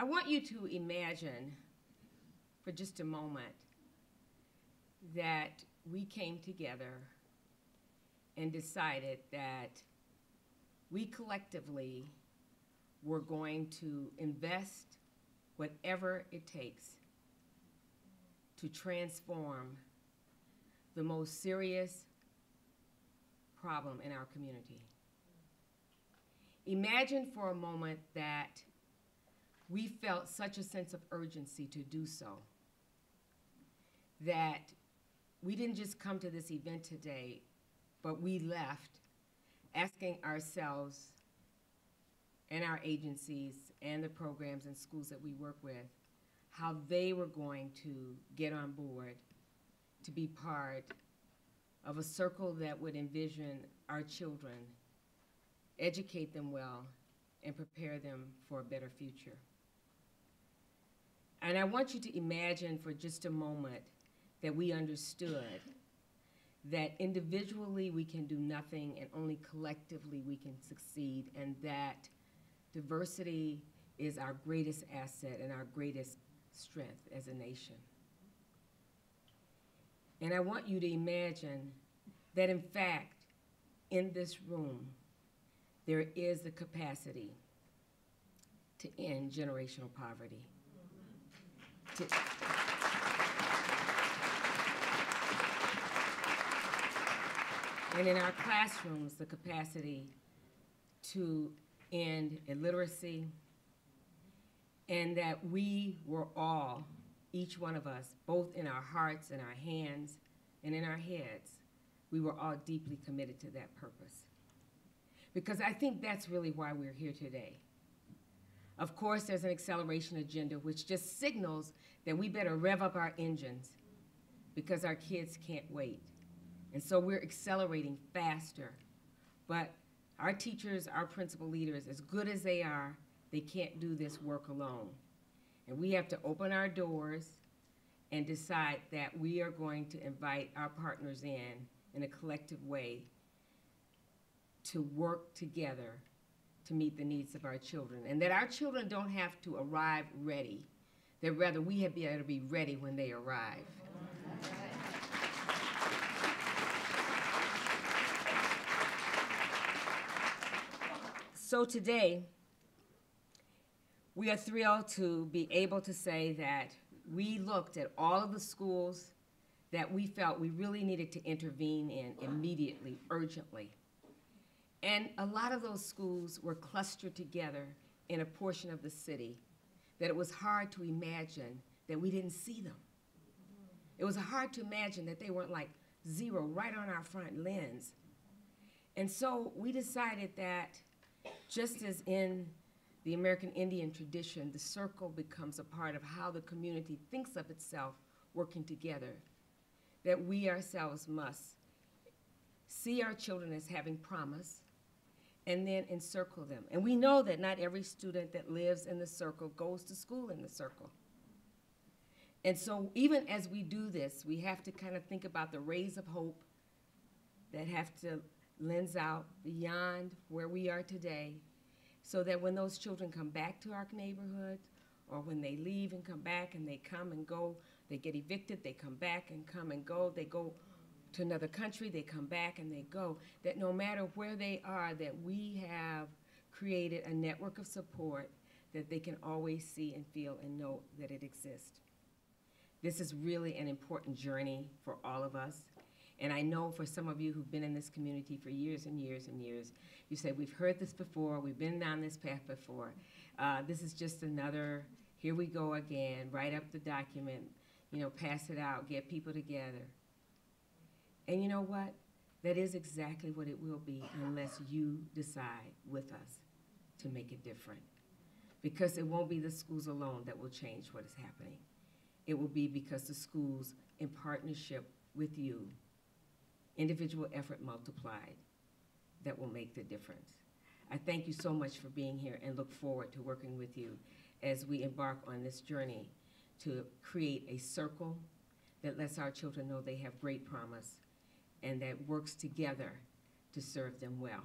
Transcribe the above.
want you to imagine for just a moment that we came together and decided that we collectively were going to invest whatever it takes to transform the most serious problem in our community. Imagine for a moment that we felt such a sense of urgency to do so, that we didn't just come to this event today, but we left asking ourselves and our agencies and the programs and schools that we work with how they were going to get on board to be part of a circle that would envision our children, educate them well, and prepare them for a better future. And I want you to imagine for just a moment that we understood that individually we can do nothing and only collectively we can succeed, and that diversity is our greatest asset and our greatest strength as a nation. And I want you to imagine that in fact, in this room, there is the capacity to end generational poverty. And in our classrooms, the capacity to end illiteracy, and that we were all, each one of us, both in our hearts and our hands and in our heads, we were all deeply committed to that purpose. Because I think that's really why we're here today. Of course, there's an acceleration agenda which just signals that we better rev up our engines because our kids can't wait. And so we're accelerating faster. But our teachers, our principal leaders, as good as they are, they can't do this work alone. And we have to open our doors and decide that we are going to invite our partners in a collective way to work together to meet the needs of our children. And that our children don't have to arrive ready, that rather we have to be ready when they arrive. So today, we are thrilled to be able to say that we looked at all of the schools that we felt we really needed to intervene in immediately, urgently. And a lot of those schools were clustered together in a portion of the city that it was hard to imagine that we didn't see them. It was hard to imagine that they weren't like zero right on our front lens. And so we decided that just as in the American Indian tradition, the circle becomes a part of how the community thinks of itself working together, that we ourselves must see our children as having promise and then encircle them. And we know that not every student that lives in the circle goes to school in the circle. And so even as we do this, we have to kind of think about the rays of hope that have to lens out beyond where we are today, so that when those children come back to our neighborhood, or when they leave and come back and they come and go, they get evicted, they come back and come and go, they go to another country, they come back and they go, that no matter where they are, that we have created a network of support that they can always see and feel and know that it exists. This is really an important journey for all of us. And I know for some of you who've been in this community for years and years and years, you say, we've heard this before, we've been down this path before. This is just another, here we go again, write up the document, you know, pass it out, get people together. And you know what? That is exactly what it will be unless you decide with us to make it different. Because it won't be the schools alone that will change what is happening. It will be because the schools, in partnership with you, individual effort multiplied, that will make the difference. I thank you so much for being here and look forward to working with you as we embark on this journey to create a circle that lets our children know they have great promise and that works together to serve them well.